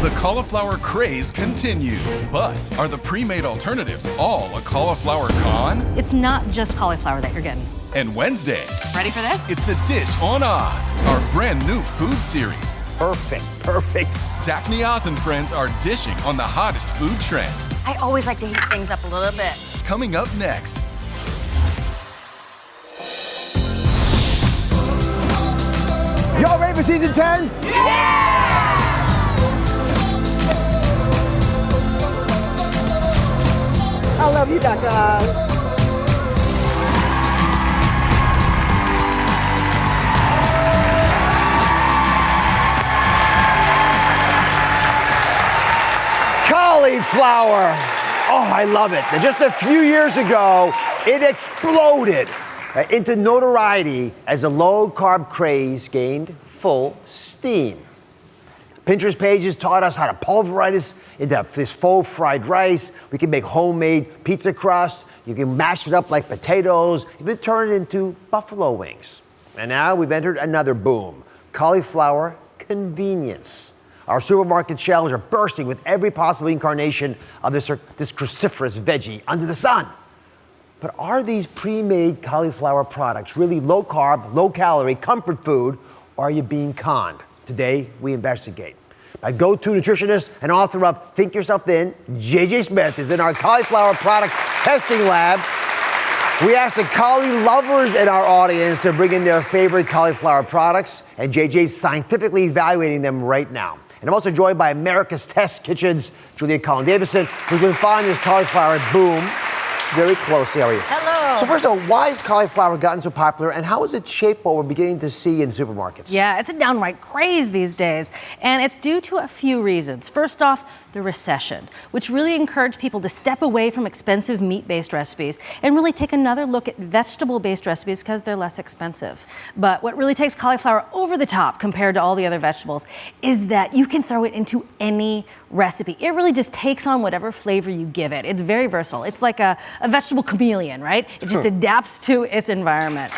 The cauliflower craze continues, but are the pre-made alternatives all a cauliflower con? It's not just cauliflower that you're getting. And Wednesdays, ready for this? it's the Dish on Oz, our brand new food series. Perfect. Daphne Oz and friends are dishing on the hottest food trends. I always like to heat things up a little bit. Coming up next. Y'all ready for season 10? I love you, Dr. Oz. Cauliflower. Oh, I love it. Just a few years ago, it exploded into notoriety as the low-carb craze gained full steam. Pinterest pages taught us how to pulverize this into this faux fried rice. We can make homemade pizza crust. You can mash it up like potatoes. Even turn it into buffalo wings. And now we've entered another boom, cauliflower convenience. Our supermarket shelves are bursting with every possible incarnation of this cruciferous veggie under the sun. But are these pre-made cauliflower products really low-carb, low-calorie comfort food, or are you being conned? Today, we investigate. My go-to nutritionist and author of Think Yourself Thin, JJ Smith, is in our cauliflower product testing lab. We asked the cauli lovers in our audience to bring in their favorite cauliflower products, and JJ's scientifically evaluating them right now. And I'm also joined by America's Test Kitchen's Julia Collin Davison, who's been following this cauliflower boom very closely. How are you? Hello. So first of all, why has cauliflower gotten so popular, and how has it shaped what we're beginning to see in supermarkets? Yeah, it's a downright craze these days, and it's due to a few reasons. First off, the recession, which really encouraged people to step away from expensive meat-based recipes and really take another look at vegetable-based recipes because they're less expensive. But what really takes cauliflower over the top compared to all the other vegetables is that you can throw it into any recipe. It really just takes on whatever flavor you give it. It's very versatile. It's like a vegetable chameleon, right? It just adapts to its environment.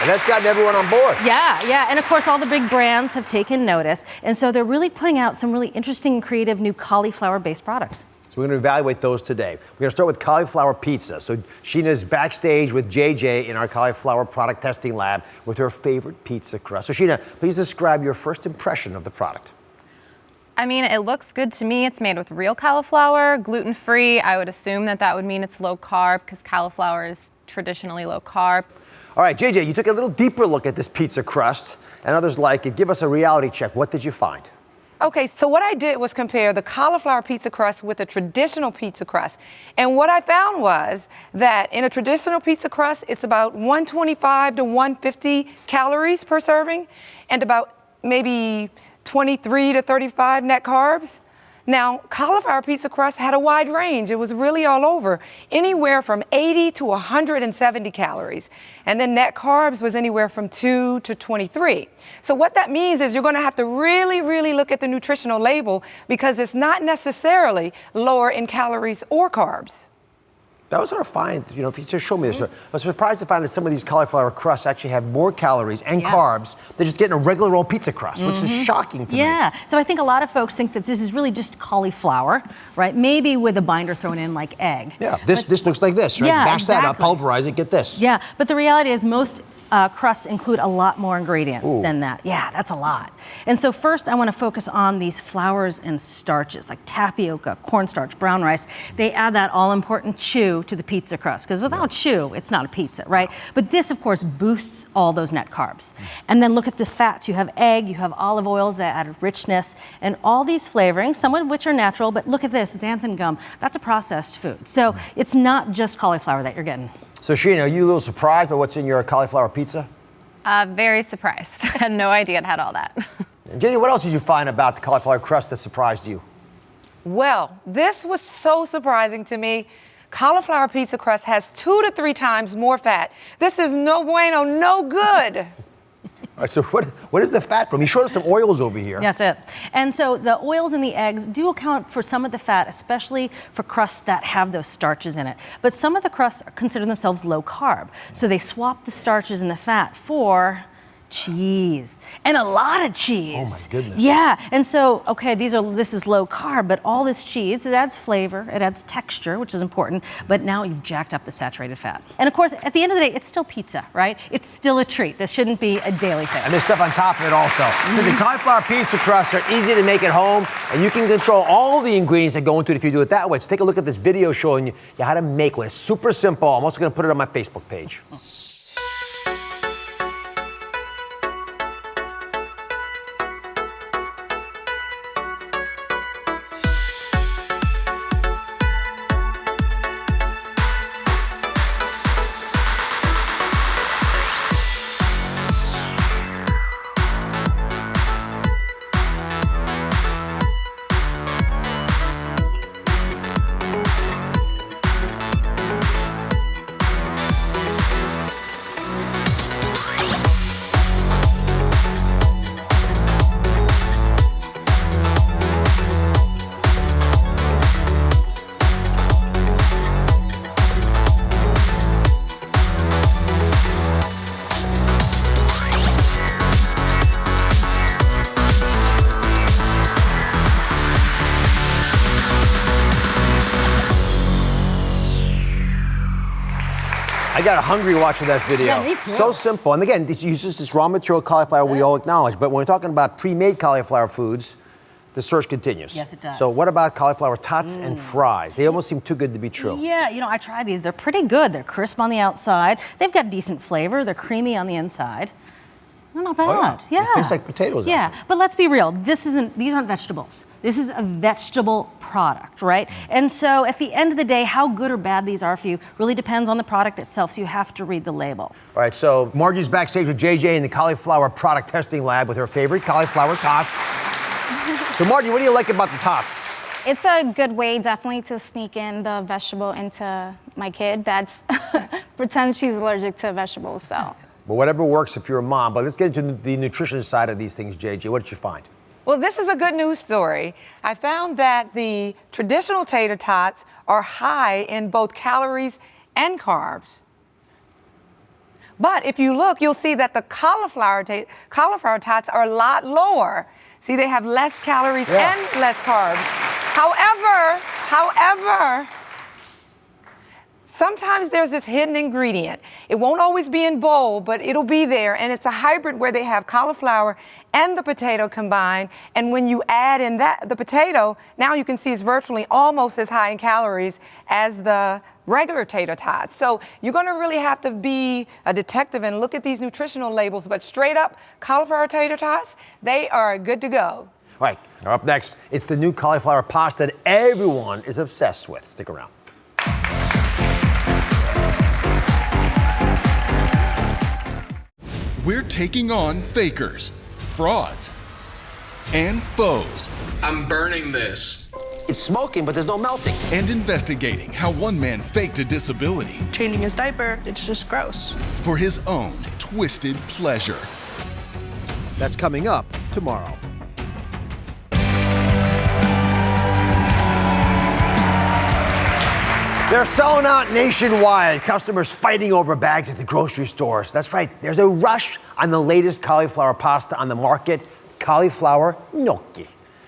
And that's gotten everyone on board. Yeah. And of course, all the big brands have taken notice. And so they're really putting out some really interesting, creative new cauliflower-based products. So we're going to evaluate those today. We're going to start with cauliflower pizza. So Sheena's backstage with JJ in our cauliflower product testing lab with her favorite pizza crust. So Sheena, please describe your first impression of the product. I mean, it looks good to me. It's made with real cauliflower, gluten-free. I would assume that would mean it's low carb because cauliflower is traditionally low carb. All right, JJ, you took a little deeper look at this pizza crust and others like it. Give us a reality check. What did you find? Okay, so what I did was compare the cauliflower pizza crust with a traditional pizza crust. And what I found was that in a traditional pizza crust, it's about 125 to 150 calories per serving and about maybe 23 to 35 net carbs. Now, cauliflower pizza crust had a wide range. It was really all over, anywhere from 80 to 170 calories. And then net carbs was anywhere from 2 to 23. So what that means is you're going to have to really look at the nutritional label because it's not necessarily lower in calories or carbs. That was sort of fine, if you just show me this. I was surprised to find that some of these cauliflower crusts actually have more calories and carbs than just getting a regular old pizza crust, which is shocking to me. Yeah, so I think a lot of folks think that this is really just cauliflower, right? Maybe with a binder thrown in like egg. Yeah, this looks like this, right? Yeah, Mash that up, exactly. pulverize it, get this. Yeah, but the reality is most crusts include a lot more ingredients than that. Yeah, that's a lot. And so first I want to focus on these flours and starches like tapioca, cornstarch, brown rice. They add that all-important chew to the pizza crust because without chew, it's not a pizza, right? But this, of course, boosts all those net carbs. And then look at the fats. You have egg, you have olive oils that add richness, and all these flavorings, some of which are natural, but look at this, xanthan gum. That's a processed food. So it's not just cauliflower that you're getting. So Sheena, are you a little surprised by what's in your cauliflower pizza? Very surprised. I had no idea it had all that. And JJ, what else did you find about the cauliflower crust that surprised you? Well, this was so surprising to me. Cauliflower pizza crust has 2 to 3 times more fat. This is no bueno, no good. All right, so what is the fat from? You showed us some oils over here. That's it. And so the oils in the eggs do account for some of the fat, especially for crusts that have those starches in it. But some of the crusts consider themselves low carb. So they swap the starches and the fat for cheese, and a lot of cheese. Oh my goodness. Yeah, and so, okay, this is low carb, but all this cheese, it adds flavor, it adds texture, which is important, but now you've jacked up the saturated fat. And of course, at the end of the day, it's still pizza, right? It's still a treat. This shouldn't be a daily thing. And there's stuff on top of it also. Because the cauliflower pizza crusts are easy to make at home, and you can control all the ingredients that go into it if you do it that way. So take a look at this video showing you how to make one. It's super simple. I'm also going to put it on my Facebook page. I got hungry watching that video. Yeah, me too. So simple. And again, it uses this raw material cauliflower we all acknowledge. But when we're talking about pre-made cauliflower foods, the search continues. Yes, it does. So what about cauliflower tots and fries? They almost seem too good to be true. Yeah, I tried these. They're pretty good. They're crisp on the outside. They've got decent flavor. They're creamy on the inside. They're not bad. Oh, yeah. It tastes like potatoes, Yeah, actually. but let's be real. These aren't vegetables. This is a vegetable product, right? And so at the end of the day, how good or bad these are for you really depends on the product itself, so you have to read the label. All right, so Margie's backstage with JJ in the cauliflower product testing lab with her favorite cauliflower tots. So Margie, what do you like about the tots? It's a good way, definitely, to sneak in the vegetable into my kid that's pretends she's allergic to vegetables, so. Well, whatever works if you're a mom. But let's get into the nutrition side of these things, JJ. What did you find? Well, this is a good news story. I found that the traditional tater tots are high in both calories and carbs. But if you look, you'll see that the cauliflower tots are a lot lower. See, they have less calories and less carbs. However, sometimes there's this hidden ingredient. It won't always be in bowl, but it'll be there, and it's a hybrid where they have cauliflower and the potato combined, and when you add in the potato, now you can see it's virtually almost as high in calories as the regular tater tots. So you're gonna really have to be a detective and look at these nutritional labels, but straight up cauliflower tater tots, they are good to go. All right, up next, it's the new cauliflower pasta that everyone is obsessed with. Stick around. We're taking on fakers, frauds, and foes, I'm burning this. It's smoking, but there's no melting. and investigating how one man faked a disability Changing his diaper, it's just gross. for his own twisted pleasure. That's coming up tomorrow. They're selling out nationwide. Customers fighting over bags at the grocery stores. That's right. There's a rush on the latest cauliflower pasta on the market, cauliflower gnocchi.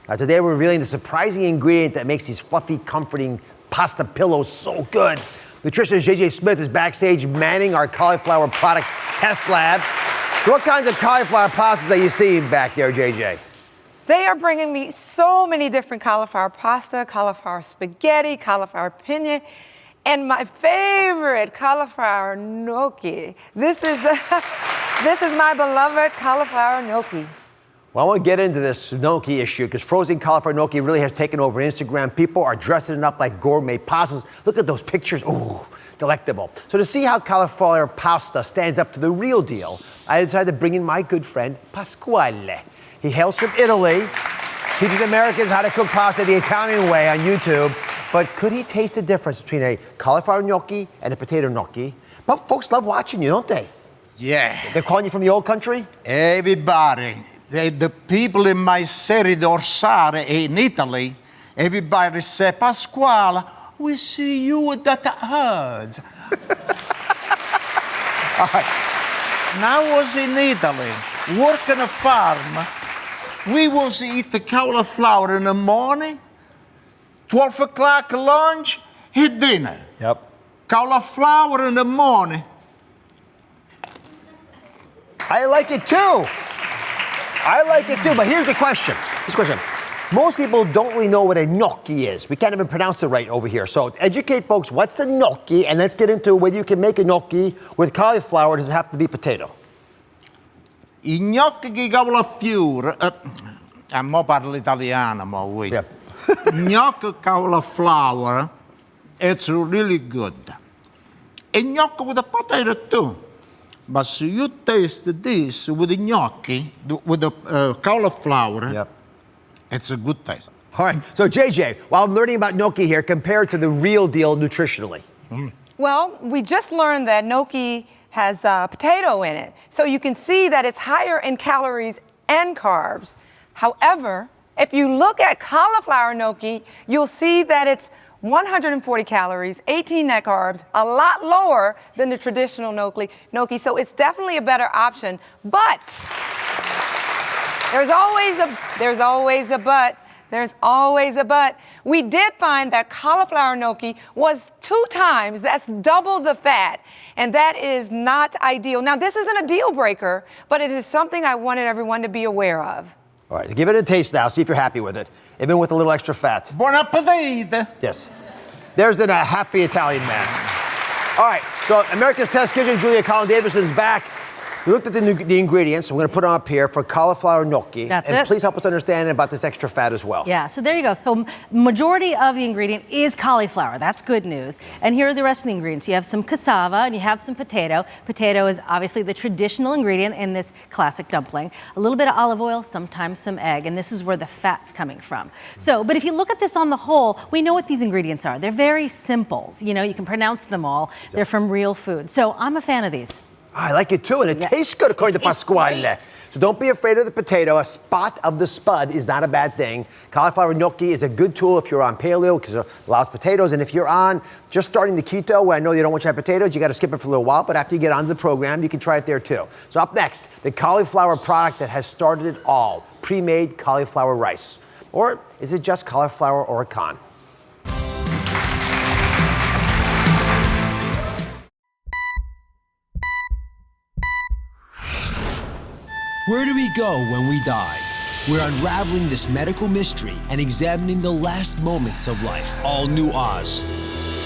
Now today we're revealing the surprising ingredient that makes these fluffy, comforting pasta pillows so good. Nutritionist JJ Smith is backstage manning our cauliflower product test lab. So what kinds of cauliflower pastas are you seeing back there, JJ? They are bringing me so many different cauliflower pasta, cauliflower spaghetti, cauliflower penne, and my favorite, cauliflower gnocchi. This is my beloved cauliflower gnocchi. Well, I want to get into this gnocchi issue because frozen cauliflower gnocchi really has taken over Instagram. People are dressing it up like gourmet pastas. Look at those pictures. Ooh, delectable. So to see how cauliflower pasta stands up to the real deal, I decided to bring in my good friend, Pasquale. He hails from Italy, teaches Americans how to cook pasta the Italian way on YouTube. But could he taste the difference between a cauliflower gnocchi and a potato gnocchi? But folks love watching you, don't they? Yeah, They're calling you from the old country? everybody. The people in my serie dorsale in Italy, everybody say, Pasquale, we see you with that herds. All right. When I was in Italy, work on a farm. We was eat the cauliflower in the morning, 12 o'clock lunch, eat dinner. Yep. Cauliflower in the morning. I like it too. But here's the question. Most people don't really know what a gnocchi is. We can't even pronounce it right over here. So educate folks, what's a gnocchi? And let's get into whether you can make a gnocchi with cauliflower. Does it have to be potato? I gnocchi di cauliflower. Mo parlo italiano, mo wait. Yep. Gnocchi cauliflower, it's really good. A gnocchi with a potato too. But so you taste this with the gnocchi, with the cauliflower, Yep. it's a good taste. All right. So JJ, while I'm learning about gnocchi here, compared to the real deal nutritionally. Well, we just learned that gnocchi has potato in it. So you can see that it's higher in calories and carbs. However, if you look at cauliflower gnocchi, you'll see that it's 140 calories, 18 net carbs, a lot lower than the traditional gnocchi. So it's definitely a better option. But there's always a but. We did find that cauliflower gnocchi was 2 times, that's double the fat. And that is not ideal. Now, this isn't a deal breaker, but it is something I wanted everyone to be aware of. All right, give it a taste now. See if you're happy with it, even with a little extra fat. Buon appetito! Yes. There's a happy Italian man. All right, so America's Test Kitchen, Julia Collin Davison is back. We looked at the ingredients. I'm going to put them up here for cauliflower gnocchi. That's and it. please help us understand about this extra fat as well. Yeah, so there you go. So majority of the ingredient is cauliflower. That's good news. And here are the rest of the ingredients. You have some cassava and you have some potato. Potato is obviously the traditional ingredient in this classic dumpling. A little bit of olive oil, sometimes some egg, and this is where the fat's coming from. So, but if you look at this on the whole, we know what these ingredients are. They're very simple. You know, you can pronounce them all. They're from real food. So I'm a fan of these. I like it too, and it tastes good according to Pasquale. Great. So don't be afraid of the potato. A spot of the spud is not a bad thing. Cauliflower gnocchi is a good tool if you're on paleo because it allows potatoes. And if you're on just starting the keto, where I know you don't want you to have potatoes, you got to skip it for a little while. But after you get onto the program, you can try it there too. So up next, the cauliflower product that has started it all, pre-made cauliflower rice. Or is it just cauliflower or a con? Where do we go when we die? We're unraveling this medical mystery and examining the last moments of life. All new Oz.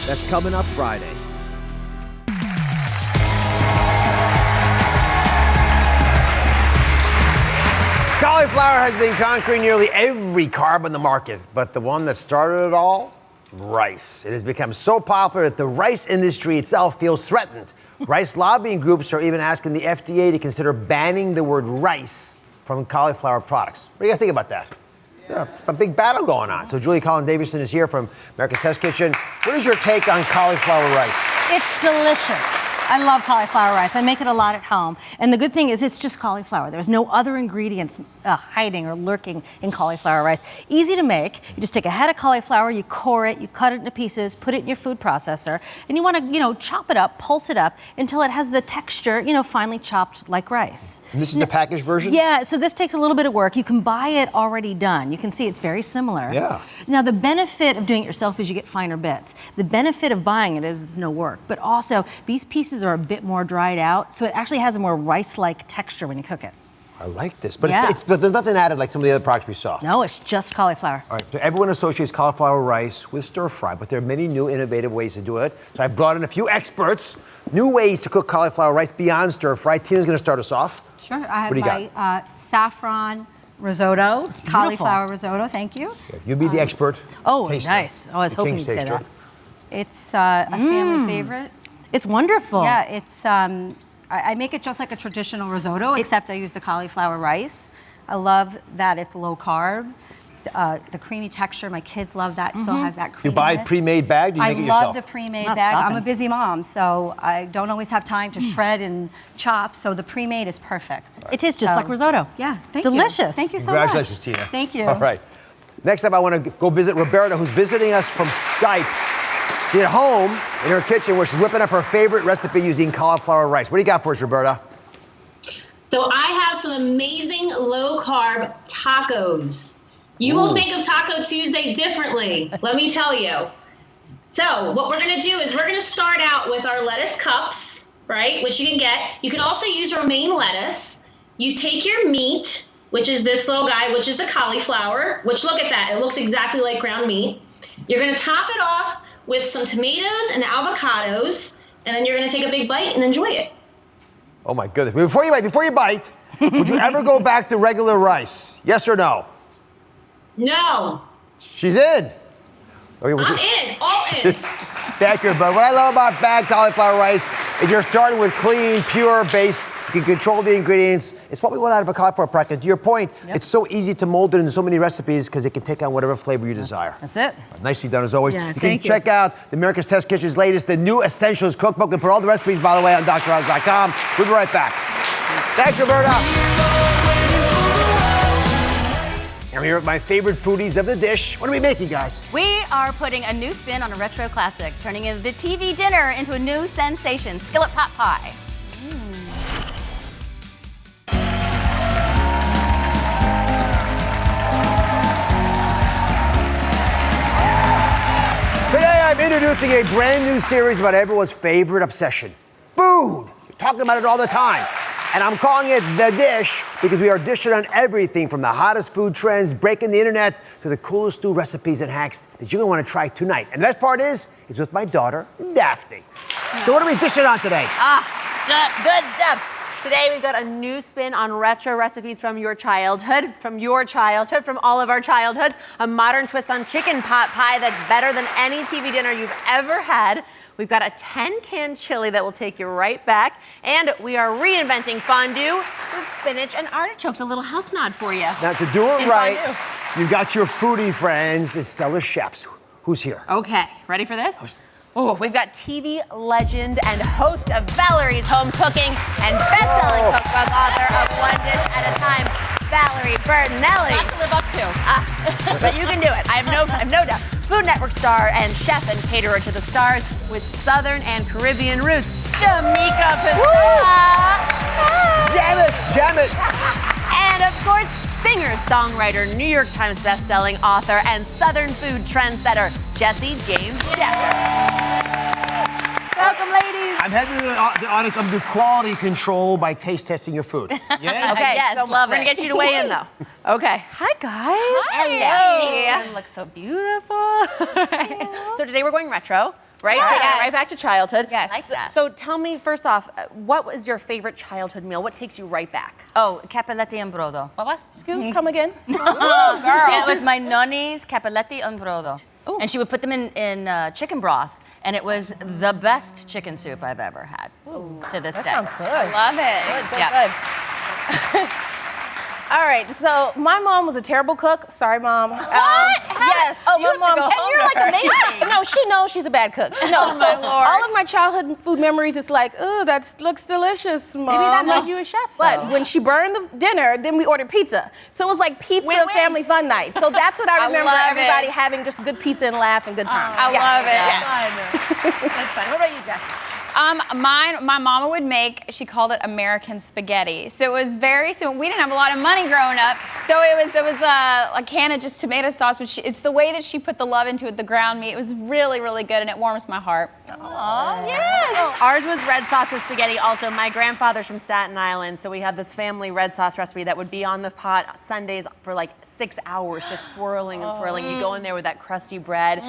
That's coming up Friday. Cauliflower has been conquering nearly every carb on the market, but the one that started it all? Rice. It has become so popular that the rice industry itself feels threatened. Rice lobbying groups are even asking the FDA to consider banning the word rice from cauliflower products. What do you guys think about that? Yeah, it's a big battle going on. So Julia Collin Davison is here from America's Test Kitchen. What is your take on cauliflower rice? It's delicious. I love cauliflower rice. I make it a lot at home. And the good thing is it's just cauliflower. There's no other ingredients hiding or lurking in cauliflower rice. Easy to make. You just take a head of cauliflower, you core it, you cut it into pieces, put it in your food processor, and you want to, chop it up, pulse it up until it has the texture, finely chopped like rice. And this is the packaged version? Yeah, so this takes a little bit of work. You can buy it already done. You can see it's very similar. Yeah. Now, the benefit of doing it yourself is you get finer bits. The benefit of buying it is it's no work, but also these pieces are a bit more dried out, so it actually has a more rice-like texture when you cook it. I like this, but, Yeah. but there's nothing added like some of the other products we saw. No, it's just cauliflower. All right, so everyone associates cauliflower rice with stir fry, but there are many new innovative ways to do it. So I brought in a few experts, new ways to cook cauliflower rice beyond stir fry. Tina's gonna start us off. Sure, I have What do you my saffron risotto. It's beautiful. cauliflower risotto, thank you. You be the expert. Oh, taster. nice. Oh, I was The hoping king's you'd say taster. that. It's a family favorite. It's wonderful. Yeah, it's, I make it just like a traditional risotto, except I use the cauliflower rice. I love that it's low carb. The creamy texture, my kids love that. Still has that creaminess. You buy a pre-made bag? Do you make it I yourself? love the pre-made Not bag. I'm stopping. a busy mom, so I don't always have time to shred and chop. So the pre-made is perfect. It is just like risotto. Yeah, thank you. Delicious. Thank you so much. Congratulations, Tina. Thank you. All right. Next up, I want to go visit Roberta, who's visiting us from Skype. She's at home in her kitchen where she's whipping up her favorite recipe using cauliflower rice. What do you got for us, Roberta? So I have some amazing low-carb tacos. You will think of Taco Tuesday differently, let me tell you. So what we're gonna do is we're gonna start out with our lettuce cups, right, which you can get. You can also use romaine lettuce. You take your meat, which is this little guy, which is the cauliflower, which look at that, it looks exactly like ground meat. You're gonna top it off with some tomatoes and avocados, and then you're gonna take a big bite and enjoy it. Oh my goodness. Before you bite, would you ever go back to regular rice? Yes or no? No. She's in. I'm in, all in. Thank you, but what I love about bagged cauliflower rice is you're starting with clean, pure base. You can control the ingredients. It's what we want out of a cauliflower product. To your point, it's so easy to mold it into so many recipes because it can take on whatever flavor you desire. That's it. Nicely done as always. Yeah, you can thank you. check out the America's Test Kitchen's latest, the new Essentials Cookbook, and put all the recipes, by the way, on DrOz.com. We'll be right back. Thanks, Roberta. I'm here with my favorite foodies of the dish. What are we making, guys? We are putting a new spin on a retro classic, turning the TV dinner into a new sensation, skillet pot pie. Today I'm introducing a brand new series about everyone's favorite obsession, food. You're talking about it all the time. And I'm calling it The Dish because we are dishing on everything from the hottest food trends, breaking the internet, to the coolest new recipes and hacks that you're gonna wanna try tonight. And the best part is with my daughter, Daphne. So what are we dishing on today? Good stuff. Today we've got a new spin on retro recipes from your childhood, from all of our childhoods. A modern twist on chicken pot pie that's better than any TV dinner you've ever had. We've got a 10-can chili that will take you right back. And we are reinventing fondue with spinach and artichokes. A little health nod for you. Now to do it right, fondue. you've got your foodie friends and stellar chefs. Who's here? Okay, ready for this? Oh, we've got TV legend and host of Valerie's Home Cooking and best-selling cookbook author of One Dish at a Time, Valerie Bertinelli. Not to live up to. But you can do it. I have no doubt. Food Network star and chef and caterer to the stars with Southern and Caribbean roots, Jamika Pessoa. Jam it. And of course, singer, songwriter, New York Times best-selling author, and Southern food trendsetter, Jessie James Decker. Welcome, ladies. I'm heading to the audience. I'm going to do quality control by taste testing your food. Yeah. Okay, yes, so love we're going to it. get you to weigh in, though. Okay. Hi, guys. Hi. You look so beautiful. So today we're going retro. Right? Yes. Taking it right back to childhood. Yes. Like that. So tell me, first off, what was your favorite childhood meal? What takes you right back? Oh, capelletti and brodo. What? Come again? Oh, girl. It was my nonny's capelletti and brodo. Ooh. And she would put them in chicken broth, and it was the best chicken soup I've ever had to this day. Sounds good. I love it. Good. All right, so my mom was a terrible cook. Sorry, Mom. What? Yes. Oh, my mom. And you're like amazing. No, she knows she's a bad cook. She knows. my So Lord. all of my childhood food memories, it's like, oh, that looks delicious, Mom. Maybe that made you a chef, But though. when she burned the dinner, then we ordered pizza. So it was like pizza Win-win. family fun night. So that's what I remember. love Everybody it. having just good pizza and laugh and good times. I love it. That's fun. What about you, Jess? My mama would make, she called it American spaghetti. So it was very simple. We didn't have a lot of money growing up. So it was a can of just tomato sauce, but it's the way that she put the love into it, the ground meat. It was really, really good, and it warms my heart. Oh, yes. Ours was red sauce with spaghetti. Also, my grandfather's from Staten Island, so we had this family red sauce recipe that would be on the pot Sundays for like 6 hours, just swirling and swirling. You go in there with that crusty bread.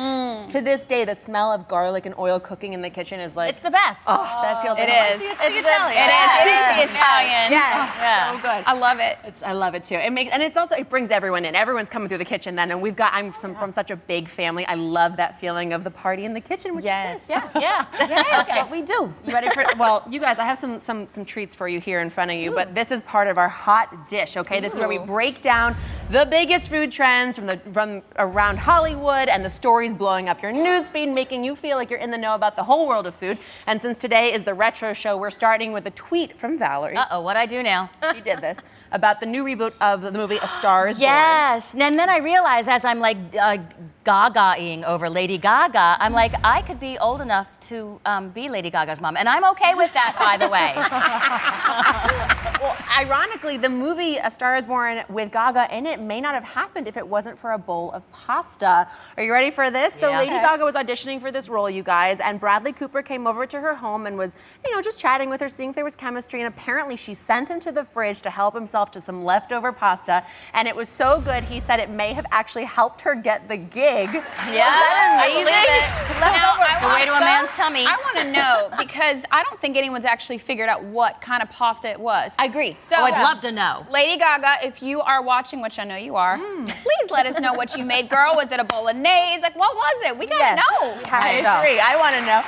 To this day, the smell of garlic and oil cooking in the kitchen is like... It's the best. Oh, that feels like It home. is. It's It Italian. is the Italian. Yes. Yeah. So good. I love it. I love it too. It brings everyone in. Everyone's coming through the kitchen then, and I'm from such a big family. I love that feeling of the party in the kitchen, which is this. Yes. Yeah. That's what we do. You ready for? Well, you guys, I have some treats for you here in front of you, but this is part of our hot dish. Okay, this is where we break down the biggest food trends from around Hollywood and the stories blowing up your newsfeed, making you feel like you're in the know about the whole world of food. And since today is the retro show, we're starting with a tweet from Valerie. Uh-oh, what'd I do now? She did this about the new reboot of the movie A Star Is Born. Yes, and then I realized as I'm like Gaga-ing over Lady Gaga, I'm like, I could be old enough to be Lady Gaga's mom, and I'm okay with that, by the way. Well, ironically, the movie A Star Is Born with Gaga in it may not have happened if it wasn't for a bowl of pasta. Are you ready for this? So Lady Gaga was auditioning for this role, you guys, and Bradley Cooper came over to her home and was, just chatting with her, seeing if there was chemistry, and apparently she sent him to the fridge to help himself to some leftover pasta, and it was so good, he said it may have actually helped her get the gig. Yeah, I believe it. Now, the way to a man's tummy. I want to know, because I don't think anyone's actually figured out what kind of pasta it was. I agree. So, I'd love to know. Lady Gaga, if you are watching, which I know you are, please let us know what you made, girl. Was it a bolognese? Like, what was it? We gotta know. I agree. I want to know.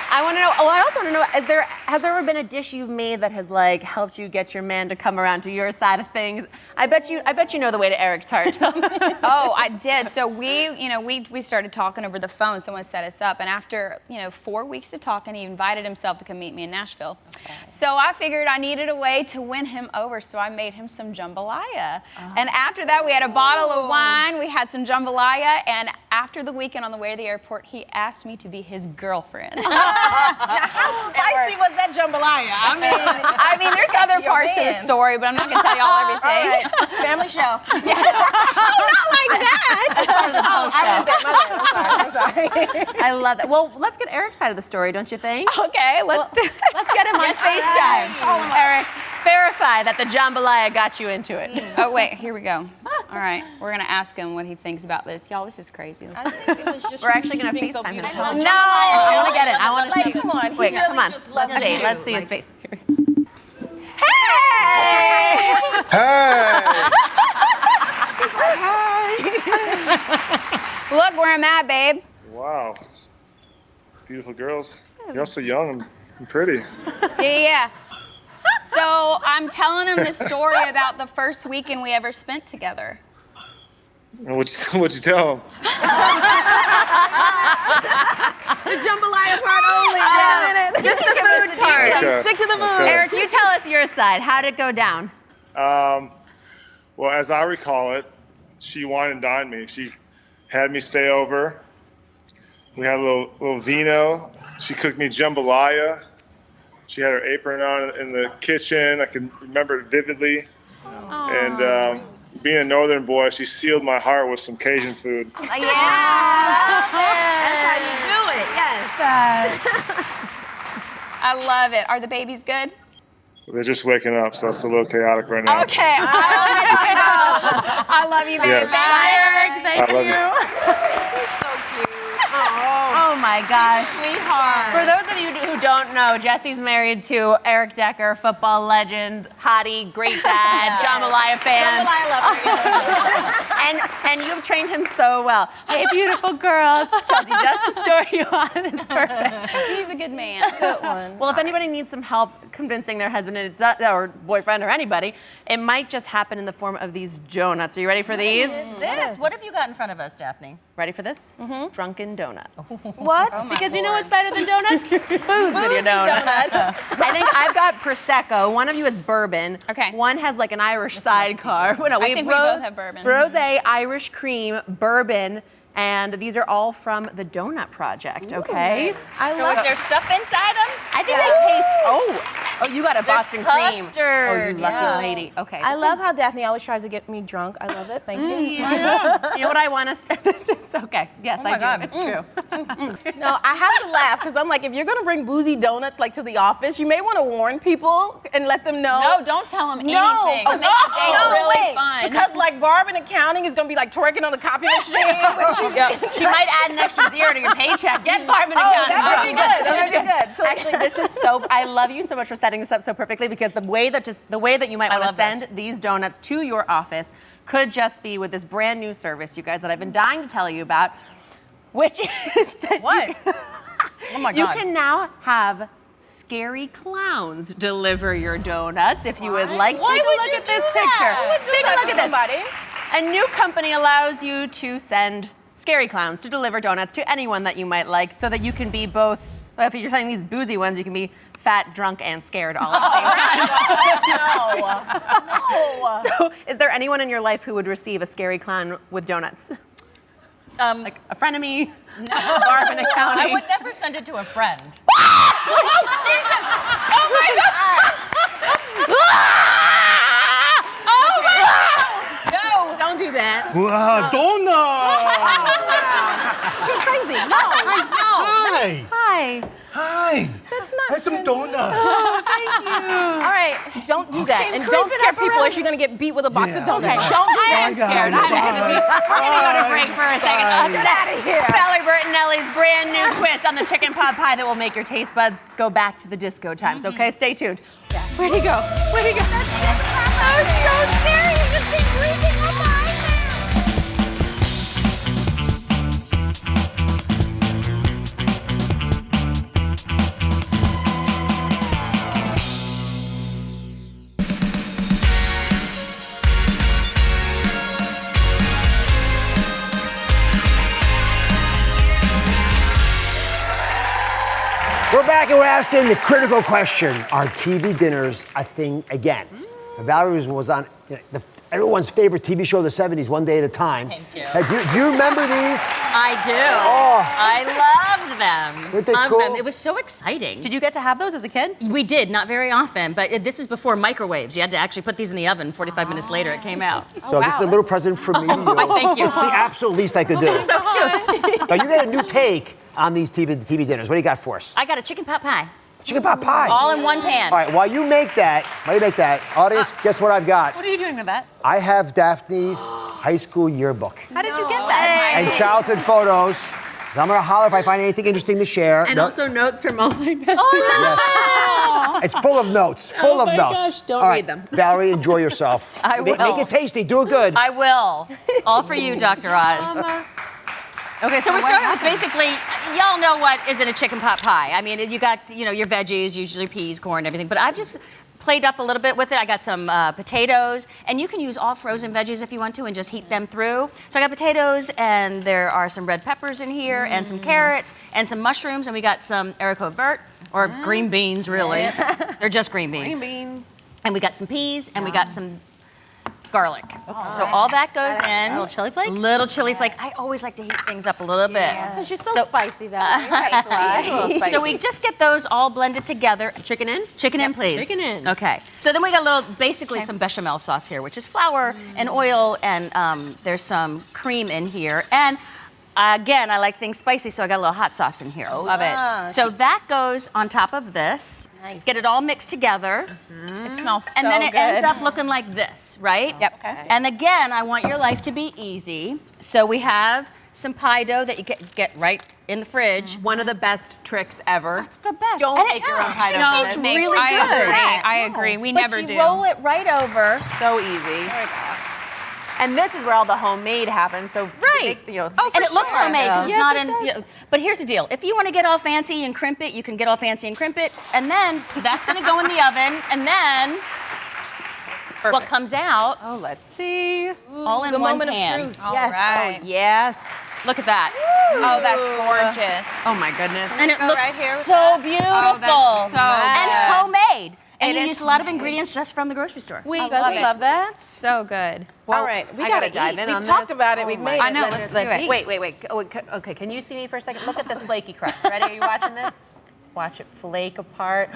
Oh, I also want to know, has there ever been a dish you've made that has helped you get your man to come around to your side of things? I bet you know the way to Eric's heart. Oh, I did. So we started talking over the phone. Someone set us up, and after 4 weeks of talking, he invited himself to come meet me in Nashville. Okay. So I figured I needed a way to win him over, so I made him some jambalaya. Oh. And after that, we had a bottle of wine. We had some jambalaya, and after the weekend on the way to the airport, he asked me to be his girlfriend. How spicy was that jambalaya? I mean, there's other parts to the story, but I'm not gonna tell y'all everything. All right. Family show. Yes. Oh, not like that. I'm sorry. I love that. Well, let's get Eric's side of the story, don't you think? Okay, let's do it. Let's get him on FaceTime. Eric, verify that the jambalaya got you into it. Oh, wait, here we go. All right, we're gonna ask him what he thinks about this. Y'all, this is crazy. We're actually gonna FaceTime him. No! I want to get it. I want to see. Come on. Wait, come on. Let's see his face. Hey! Hey! Look where I'm at, babe. Wow. Beautiful girls. You're also young and pretty. Yeah. So I'm telling him this story about the first weekend we ever spent together. What'd you tell him? The jambalaya part only. Just the food part. Okay. Stick to the food. Okay. Eric, you tell us your side. How'd it go down? Well, as I recall it, she wine and dined me. She had me stay over. We had a little vino. She cooked me jambalaya. She had her apron on in the kitchen. I can remember it vividly. And being a northern boy, she sealed my heart with some Cajun food. Yeah. That's how you do it. Yes. I love it. Are the babies good? They're just waking up, so it's a little chaotic right now. Okay. I love you, baby. Yes. Bye, Eric. Thank you. He's so cute. Oh my gosh. Sweetheart. For those of you who don't know, Jessie's married to Eric Decker, football legend, hottie, great dad, jambalaya fan. Jambalaya lover. And you've trained him so well. Hey, beautiful girls. Tells you just the story you want. It's perfect. He's a good man. Good one. Well, if anybody needs some help convincing their husband or boyfriend or anybody, it might just happen in the form of these donuts. Are you ready for these? What have you got in front of us, Daphne? Ready for this? Drunken donuts. What? Because you know what's better than donuts? Booze with your donuts. I think I've got Prosecco. One of you has bourbon. Okay. One has like an Irish sidecar. No, I think we both have bourbon. Rosé, Irish cream, bourbon, and these are all from the Donut Project, okay? So is there stuff inside them? I think they taste, oh, you got a Boston cream. Custard. Oh, you lucky lady. Okay. I love how Daphne always tries to get me drunk. I love it. Thank you. You know what I want to this is okay. Yes, I do. God. It's true. No, I have to laugh because I'm like, if you're gonna bring boozy donuts to the office, you may want to warn people and let them know. No, don't tell them anything. No, Make the day really fun. Because Barb in accounting is gonna be twerking on the copy machine. She might add an extra zero to your paycheck. Get Barb in accounting. That would be good. That would be good. So actually, this is so. I love you so much for setting this up so perfectly because the way that you might want to send these donuts to your office could just be with this brand new service, you guys, that I've been dying to tell you about, which is that What? Oh my God. you can now have scary clowns deliver your donuts if you would like. Why Take a would look you at this do picture. that? Take a look at this. A new company allows you to send scary clowns to deliver donuts to anyone that you might like so that you can be both, if you're sending these boozy ones, you can be fat, drunk, and scared all at the same time. No. So is there anyone in your life who would receive a scary clown with donuts? Like a frenemy? No. Barb in accounting? I would never send it to a friend. Jesus! Oh my God! donut. Wow, She's crazy. No. Hi. Hi. Hi. That's not Have some donuts. Thank you. All right, don't do that. And don't scare people or you're going to get beat with a box of donuts. Okay. Don't do I that. am scared. We're going to go to break for a second. After that, Valerie Bertinelli's brand new twist on the chicken pot pie that will make your taste buds go back to the disco times, okay? Stay tuned. Yeah. Where'd he go? Where'd he go? That was so scary. You just keep breathing up behind there. We're back and we're asking the critical question: are TV dinners a thing again? Valerie was on everyone's favorite TV show of the 70s, One Day at a Time. Thank you. Do you remember these? I do. Oh. I loved them. Weren't they Loved cool? them. It was so exciting. Did you get to have those as a kid? We did, not very often, but this is before microwaves. You had to actually put these in the oven. 45 minutes later, it came out. So this is a little present from me to you. Thank you. It's the absolute least I could do. So cute. Now you got a new take on these TV dinners. What do you got for us? I got a chicken pot pie. Chicken pot pie. All in one pan. All right, while you make that, audience, guess what I've got? What are you doing with that? I have Daphne's high school yearbook How did you get that? and childhood photos. I'm gonna holler if I find anything interesting to share. And also notes from all my besties. Oh, It's full of notes. Full of my notes. gosh, don't All right, read them. Valerie, enjoy yourself. I will. Make it tasty. Do it good. I will. All for you, Dr. Oz. Okay, So we started with basically, y'all know what is in a chicken pot pie. I mean, you got, your veggies, usually peas, corn, everything, but I've just played up a little bit with it. I got some potatoes, and you can use all frozen veggies if you want to and just heat them through. So I got potatoes, and there are some red peppers in here, and some carrots, and some mushrooms, and we got some haricot vert, or green beans, really. They're just green beans. Green beans. And we got some peas, and we got some garlic. So all that goes in. Little chili flake? Little chili flake. I always like to heat things up a little bit. Because you're so spicy, Valerie. So we just get those all blended together. Chicken in? Chicken in, please. Chicken in. Okay. So then we got basically some bechamel sauce here, which is flour and oil, and there's some cream in here. And again, I like things spicy, so I got a little hot sauce in here. Love it. So that goes on top of this. Nice. Get it all mixed together. It smells so And then it good. ends up looking like this, right? Yep. Okay. And again, I want your life to be easy. So we have some pie dough that you get right in the fridge. One of the best tricks ever. It's the best. Don't And make your own pie dough. No, It's it's really really I good. agree. I agree. We But never you do. roll it right over. So easy. And this is where all the homemade happens. So Right. And it looks homemade because it's Yes, not it in. But here's the deal: if you want to get all fancy and crimp it, you can get all fancy and crimp it, and then that's going to go in the oven, and then what comes out? Oh, let's see. All in the one moment pan. of truth. All Yes. right. Yes. Look at that. Oh, that's gorgeous. Oh my goodness. And it Go looks right here with so beautiful. Oh, that's so and good. homemade. And It you is used a lot of homemade. ingredients just from the grocery store. We love doesn't it. love that. So good. All right, we I gotta dive eat. in We on talked this. about it. Oh We my made I it. know, Let's let's do it. eat. Wait. Oh, okay, can you see me for a second? Look at this flaky crust. Ready? Are you watching this? Watch it flake apart.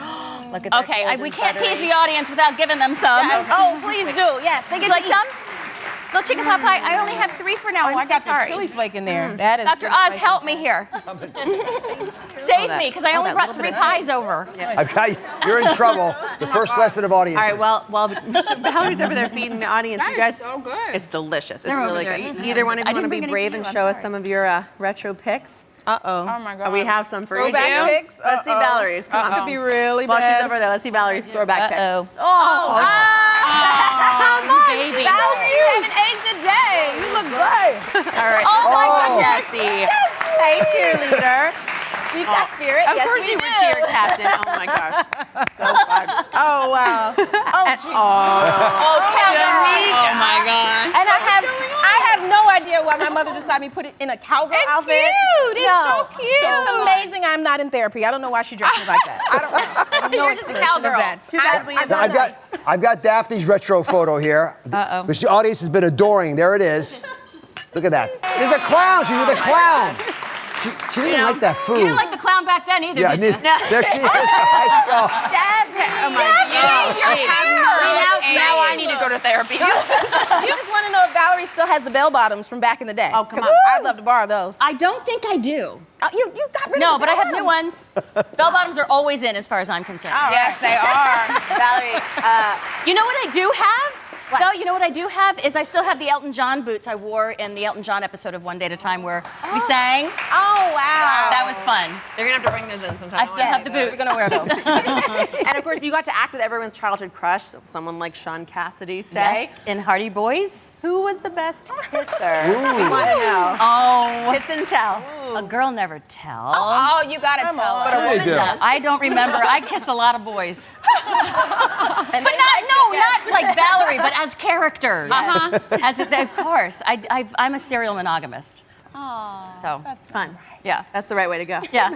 Look at that. Okay, golden we can't tease buttery. the audience without giving them some. Oh, please do. Yes, they Would get you like to eat. some? Little chicken pot pie. I only have 3 for now. Oh, I'm I so got sorry. the chili flake in there. That is Dr. good Oz, spicy. help me here. Save me, because I only that brought little 3 bit of pies over. I've got you. You're in trouble. The first lesson of audience. All right, well, Valerie's over there feeding the audience. That You guys, is so good. it's delicious. They're It's over really there good. eating. Either one of I you want to didn't be bring brave anything and for you, show I'm us sorry. some of your retro picks? Uh-oh. Oh my God. We have some for you. Throwback pics? Let's see Valerie's. Come Could on. be really While bad. she's over there, let's see Valerie's throwback pick. Uh-oh. Oh, How much? baby. Valerie, you haven't aged a day. You look good. all right. Oh, my goodness. Jessie. Hey, cheerleader. We've got spirit. Of Yes, course we you do. were cheer captain. Oh my gosh. So fun. Oh, wow. Oh, geez. Oh, Jamika. Oh my gosh. And I have no idea why my mother decided me to put it in a cowgirl It's outfit. cute. It's so cute. It's amazing I'm not in therapy. I don't know why she dressed me like that. I don't know. I have no You're just a explanation of cowgirl. that. Too bad we I- I've got Daphne's retro photo here, which the audience has been adoring. There it is. Look at that. There's a clown. She's with a clown. She didn't like that food. You didn't like the clown back then either, Yeah, did you? there she is. Let's go. Oh my God. Now I need to go to therapy. You just want to know if Valerie still has the bell bottoms from back in the day. Oh, come on. I'd love to borrow those. I don't think I do. You got rid of No, the but I have new bell-bottoms. ones. Bell bottoms are always in as far as I'm concerned. Yes, they are. Valerie, you know what I do have? Though, you know what I do have is I still have the Elton John boots I wore in the Elton John episode of One Day at a Time where we sang. Oh, wow. That was fun. You're going to have to bring those in sometime. I still have the boots. We're going to wear those. And of course, you got to act with everyone's childhood crush, someone like Sean Cassidy, say. Yes, in Hardy Boys. Who was the best kisser? I want to know. Oh. Kiss and tell. A girl never tells. Oh, you gotta tell us. But a woman does. I don't remember. I kissed a lot of boys. But not like Valerie, but as characters. Of course. I'm a serial monogamist. Oh, so that's fun. Yeah. That's the right way to go. Yeah.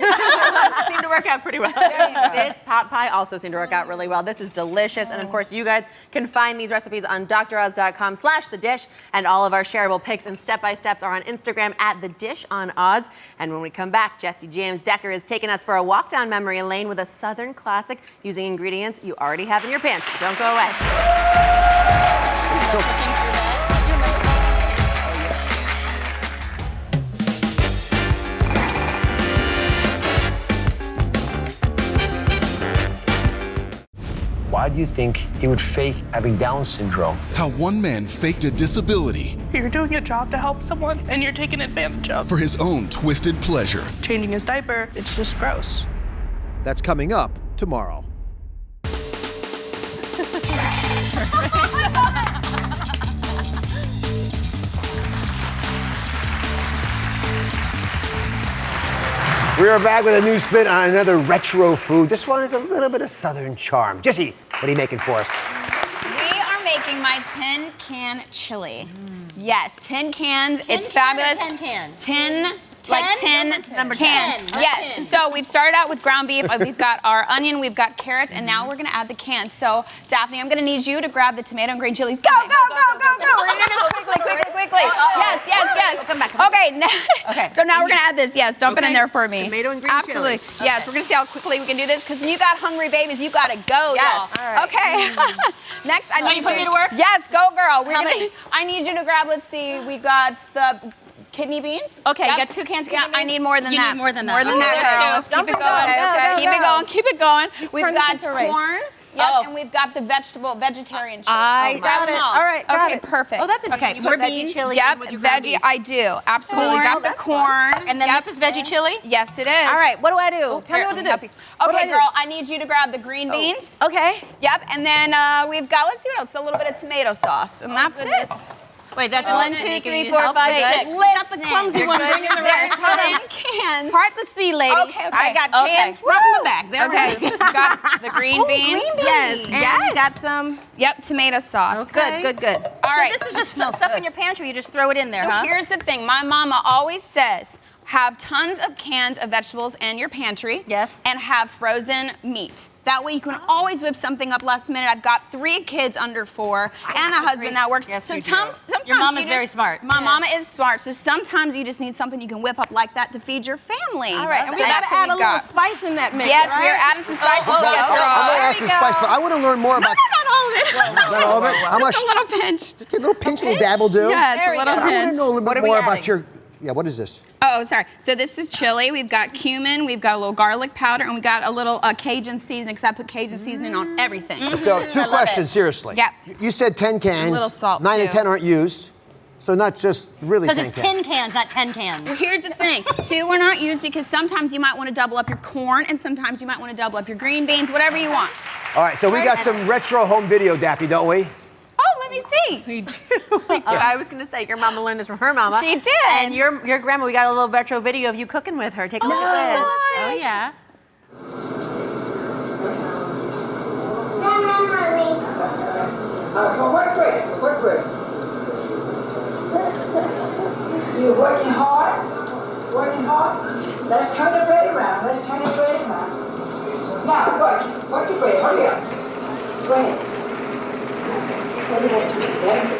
Seemed to work out pretty well. This pot pie also seemed to work out really well. This is delicious. And of course, you guys can find these recipes on droz.com/thedish. And all of our shareable pics and step-by-steps are on Instagram @thedishonoz. And when we come back, Jessie James Decker is taking us for a walk down memory lane with a Southern classic using ingredients you already have in your pantry. Don't go away. Why do you think he would fake having Down syndrome? How one man faked a disability You're doing a job to help someone and you're taken advantage of. for his own twisted pleasure. Changing his diaper, it's just gross. That's coming up tomorrow. We are back with a new spin on another retro food. This one is a little bit of Southern charm. Jessie, what are you making for us? We are making my tin can chili. Yes, tin cans. It's fabulous. 10 cans. Tin. Like 10 Number 10. cans. 10. Yes. So we've started out with ground beef. We've got our onion. We've got carrots, and now we're gonna add the cans. So Daphne, I'm gonna need you to grab the tomato and green chilies. Go, go, go, go, go! We're gonna do this quickly. Yes. Come back. Okay. Okay. So now we're gonna add this. Yes. Dump it in there for me. Tomato and green Absolutely. chili. Yes. We're gonna see how quickly we can do this because when you got hungry babies, you gotta go, Yes. y'all. All right. Okay. Next, I need you put me to work? Yes. Go, girl. How many? I need you to grab. Let's see. We got the kidney beans. Okay, you got 2 cans of kidney beans? I need more than You that. need more than that. More than Okay, that, let's girl. do Let's it. keep it going. Go, Keep it going. Keep it going. We've turn got this into a race. corn. Yep, and we've got the vegetarian chili. I grab them all. All right, got okay, it. perfect. Oh, that's interesting. Okay, You more put veggie beans. chili Yep, in with your ground veggie. beef. I do. Absolutely. Corn, Got the that's corn. And then this is veggie chili? Yes, it is. All right, what do I do? Tell me Here, what to let do. help you. What do I Okay, do? girl, I need you to grab the green beans. Okay. Yep, and then we've got, let's see what else, a little bit of tomato sauce, and that's it. Wait, that's Oh, 1, Nick, 2, you 3, need 4, help? 5, Wait, 6. Not the clumsy You're one. good? Bringing the There's rest. Hold on. 10 cans. Part the C, lady. Okay. I got Okay. cans front and the back. There Okay, we we've go. got the green beans. Yes. And Yes. got some. Yep, tomato sauce. Good, good, good. All right. So this is just stuff in your pantry. You just throw it in there, So huh? here's the thing. My mama always says, have tons of cans of vegetables in your pantry. Yes. And have frozen meat. That way you can always whip something up last minute. I've got 3 kids under 4 and a husband that works. Yes, so you do. sometimes Your mama's you very just- smart. My mama is smart. So sometimes you just need something you can whip up like that to feed your family. All right, and we So got that's to what add a we little got. spice in that mix, Yes, right? we're adding some spices. Oh, yes, girl. I'm gonna There ask we the spice, go. but I want to learn more about. Not all of it. Not all of it. How much? Just a little pinch. Just a little pinch, a little dab will do. Yes, There a we little go. I want pinch. to know a little What bit are we more adding? about your. Yeah, what is this? Oh, sorry. So this is chili. We've got cumin. We've got a little garlic powder, and we got a little Cajun seasoning. Because I put Cajun seasoning on everything. So, 2 questions, seriously. Yep. You said 10 cans. A little salt, 9 and too. 10 aren't used. So not just really 10 Because it's cans. 10 cans, not 10 cans. Well, here's the thing. 2 were not used because sometimes you might want to double up your corn, and sometimes you might want to double up your green beans, whatever you want. All right, so we got some retro home video, Daphne, don't we? Oh, let me see. We do. I was going to say, your mama learned this from her mama. She did. And your grandma, we got a little retro video of you cooking with her. Take a look at this. Oh, yeah. What grade? You're working hard? Working hard? Let's turn the bread around. Let's turn the bread around. Now, work the bread. Hurry up. Go ahead. What do you want to do? There.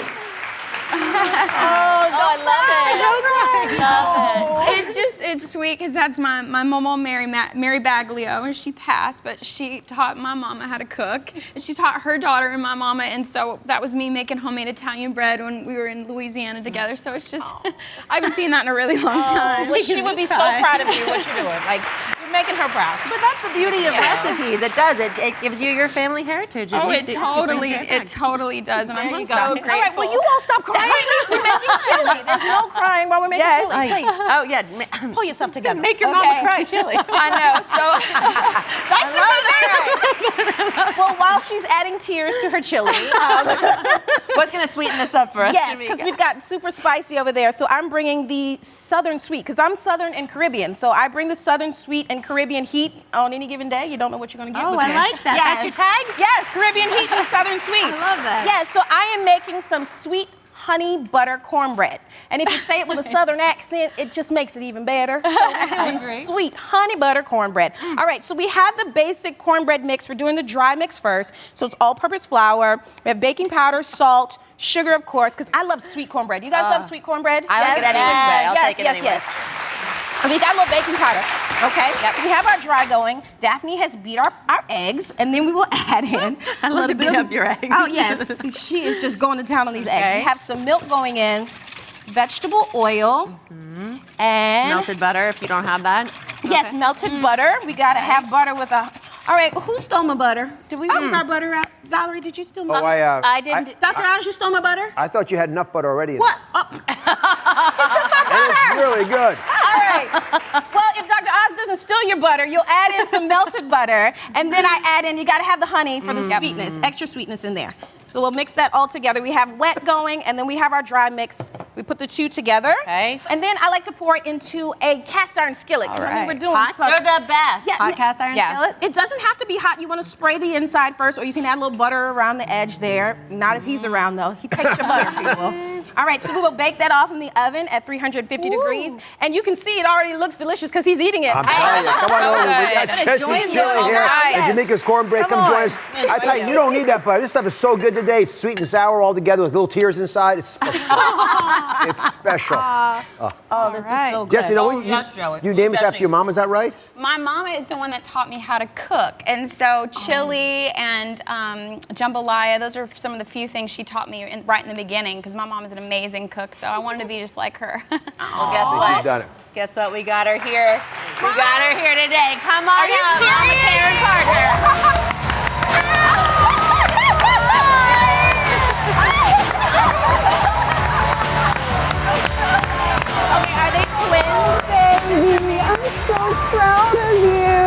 Oh, I love it. Love it. It's did sweet because that's my mama, Mary Baglio, and she passed, but she taught my mama how to cook, and she taught her daughter and my mama, and so that was me making homemade Italian bread when we were in Louisiana together. So it's just, I haven't seen that in a really long time. Well, she would be so proud of you, what you're doing. Like, you're making her proud. But that's the beauty of recipes. It does. It gives you your family heritage. It totally does, and I'm so grateful. All right, well, you all stop crying. Please, we're making chili. There's no crying while we're making chili. Please. Oh, yeah. Pull yourself together. Make your mama cry, chili. I know, so. Well, while she's adding tears to her chili. What's going to sweeten this up for us? Yes, because we've got super spicy over there. So I'm bringing the Southern sweet, because I'm Southern and Caribbean. So I bring the Southern sweet and Caribbean heat on any given day. You don't know what you're going to get with I me. like that. Yes. That's your tag? Yes, Caribbean heat and Southern sweet. I love that. Yes, so I am making some sweet honey butter cornbread. And if you say it with a Southern accent, it just makes it even better. So we're doing sweet honey butter cornbread. All right, so we have the basic cornbread mix. We're doing the dry mix first. So it's all-purpose flour. We have baking powder, salt, sugar, of course, because I love sweet cornbread. You guys love sweet cornbread? I like it any which way. I'll take it anyway. Yes. And we got a little baking powder, okay? Yep. So we have our dry going. Daphne has beat our eggs, and then we will add in I love to beat up your eggs. Oh, yes. She is just going to town on these eggs. We have some milk going in, vegetable oil, and... Melted butter, if you don't have that. Yes, melted butter. We got to have butter with a... All right, who stole my butter? Did we move our butter out? Valerie, did you steal my butter? I didn't. Dr. Oz, you stole my butter? I thought you had enough butter already. What? Oh. He took my butter. It's really good. All right. Well, if Dr. Oz doesn't steal your butter, you'll add in some melted butter, and then I add in, you got to have the honey for the sweetness, extra sweetness in there. So we'll mix that all together. We have wet going, and then we have our dry mix. We put the two together. Okay. And then I like to pour it into a cast iron skillet. Because when we were doing Hot? They're the best. Yeah, Hot cast iron skillet? It doesn't have to be hot. You want to spray the inside first, or you can add a little butter around the edge there. Not if he's around, though. He takes your butter, people. All right, so we will bake that off in the oven at 350 degrees. And you can see it already looks delicious because he's eating it. I'm telling you, come on over. We got Jessie chili here. And Jamika's cornbread. Come join us. I tell you, you don't need that butter. This stuff is so good today. It's sweet and sour all together with little tears inside. It's special. It's special. Oh, this is so good. Jessie, you named us after your mom, is that right? My mama is the one that taught me how to cook, and so chili and jambalaya, those are some of the few things she taught me right in the beginning, because my mom is an amazing cook, so I wanted to be just like her. Well, guess what? Done it. Guess what? We got her here. We got her here today. Come on Are you out, Mama serious? Karen Carter. Okay, are they twins? Baby, I'm so proud of you.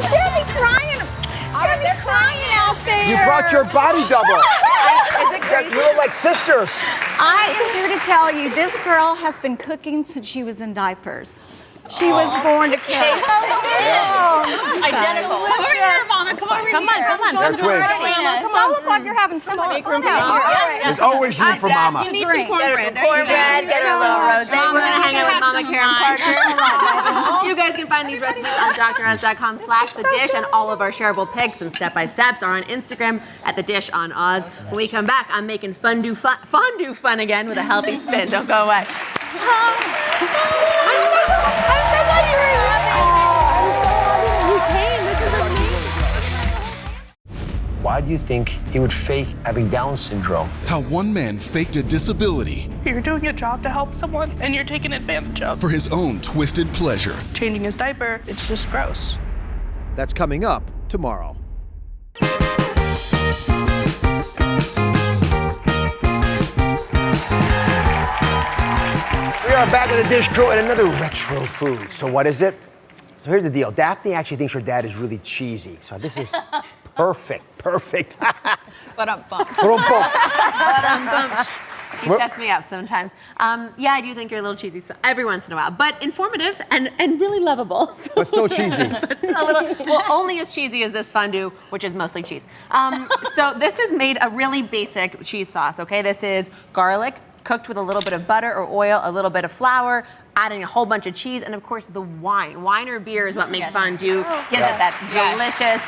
She'll be crying. She'll be crying out there. You brought your body double. Is it crazy? You look like sisters. I am here to tell you, this girl has been cooking since she was in diapers. She was born to cook. Identical. Come over here, Ivana. Come over here. Come on. They're twins. Come on, look like you're having so much fun out here. There's always room for mama. You need some cornbread. Cornbread, get her a little rose. We're going to hang out with Mama Karen Carter. You guys can find these recipes on droz.com/thedish, and all of our shareable pics and step-by-steps are on Instagram at @thedishonoz. When we come back, I'm making fondue fun again with a healthy spin. Don't go away. I'm so glad you were here. You came. This is amazing. Why do you think he would fake having Down syndrome? How one man faked a disability You're doing a job to help someone, and you're taken advantage of. for his own twisted pleasure. Changing his diaper, it's just gross. That's coming up tomorrow. We are back with the Dish Crew and another retro food. So what is it? So here's the deal. Daphne actually thinks her dad is really cheesy. So this is perfect. He sets me up sometimes. Yeah, I do think you're a little cheesy every once in a while, but informative and really lovable. But still cheesy. Well, only as cheesy as this fondue, which is mostly cheese. So this is made a really basic cheese sauce, okay? This is garlic, cooked with a little bit of butter or oil, a little bit of flour, adding a whole bunch of cheese, and of course the wine. Wine or beer is what makes fondue, gives it that delicious,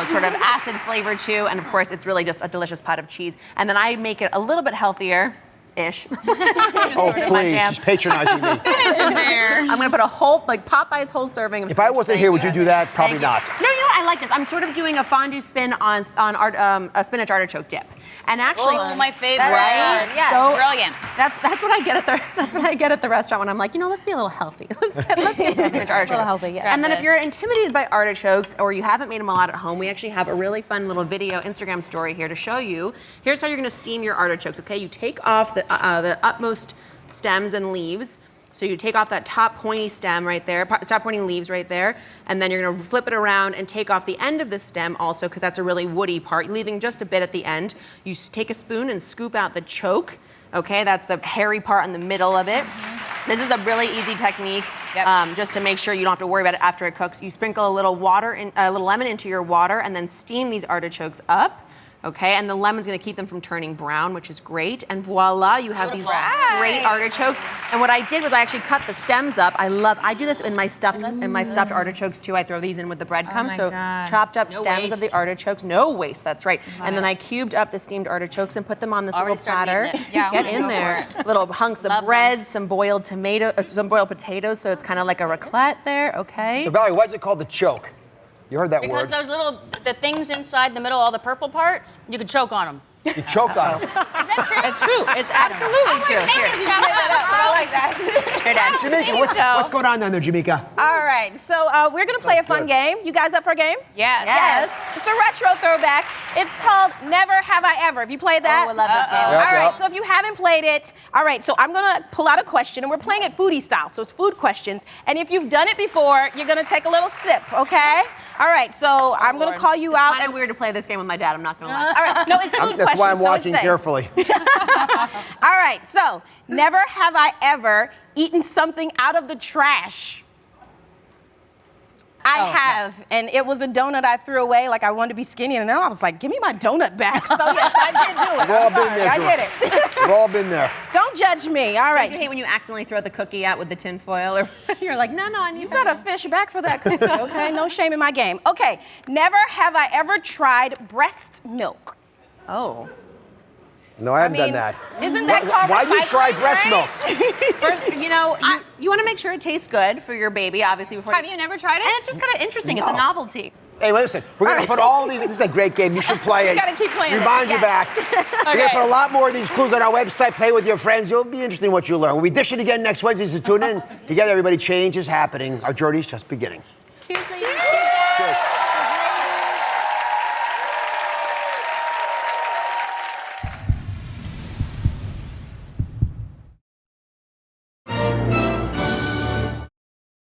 sort of acid flavor too, and of course it's really just a delicious pot of cheese. And then I make it a little bit healthier, ish. Oh, please, she's patronizing me. I'm gonna put a whole, like Popeye's whole serving of If I wasn't here, would you do that? Probably not. No, you know what? I like this. I'm sort of doing a fondue spin on a spinach artichoke dip. And actually, my favorite. Right? Yes. So Brilliant. That's what I get at the restaurant when I'm like, let's be a little healthy. Let's get spinach artichokes. A little healthy, yeah. And then if you're intimidated by artichokes or you haven't made them a lot at home, we actually have a really fun little video Instagram story here to show you. Here's how you're gonna steam your artichokes, okay? You take off the utmost stems and leaves. So you take off that top pointy stem right there, top pointy leaves right there, and then you're gonna flip it around and take off the end of the stem also, because that's a really woody part, leaving just a bit at the end. You take a spoon and scoop out the choke, okay? That's the hairy part in the middle of it. This is a really easy technique, just to make sure you don't have to worry about it after it cooks. You sprinkle a little lemon into your water and then steam these artichokes up. Okay, and the lemon's gonna keep them from turning brown, which is great. And voila, you have these great artichokes. And what I did was I actually cut the stems up. I do this in my stuffed artichokes too. I throw these in with the breadcrumbs. So chopped up stems of the artichokes. No waste, that's right. And then I cubed up the steamed artichokes and put them on this little platter. Get in there. Little hunks of bread, some boiled potatoes, so it's kind of like a raclette there, okay? So Valerie, why is it called the choke? You heard that because word. Because the things inside the middle, all the purple parts, you can choke on them. You choke on them. Is that true? It's true. It's absolutely true. I like that. Here, Dad. Jamika, what's going on down there, Jamika? All right, so we're gonna play a fun game. You guys up for a game? Yes. It's a retro throwback. It's called Never Have I Ever. Have you played that? Oh, I love this game. All right, so if you haven't played it, all right, so I'm gonna pull out a question, and we're playing it foodie style, so it's food questions. And if you've done it before, you're gonna take a little sip, okay? All right, so I'm gonna call you out. It's kind of weird to play this game with my dad. I'm not gonna lie. All right, no, it's food questions. That's why I'm so watching it's safe. carefully. All right, so never have I ever eaten something out of the trash. I have, and it was a donut I threw away, like I wanted to be skinny, and then I was like, give me my donut back. So yes, I did do it. We've all been there. I did it. We've all been there. Don't judge me, all right. Don't you hate when you accidentally throw the cookie out with the tin foil? Or you're like, no, I need You got a fish back for that cookie, okay? No shame in my game. Okay, never have I ever tried breast milk. Oh. No, I haven't done that. Isn't that called Why do you try recycling, breast milk? First, you want to make sure it tastes good for your baby, obviously. Before Have you never tried it? And it's just kind of interesting. It's a novelty. Hey, listen, we're going to put all these, this is a great game, you should play it. You gotta keep playing it. Remind you Yeah. back. We're going to put a lot more of these clues on our website, play with your friends, it'll be interesting what you learn. We'll be dishing again next Wednesday, so tune in. Together, everybody, change is happening. Our journey's just beginning. Cheers. Cheers.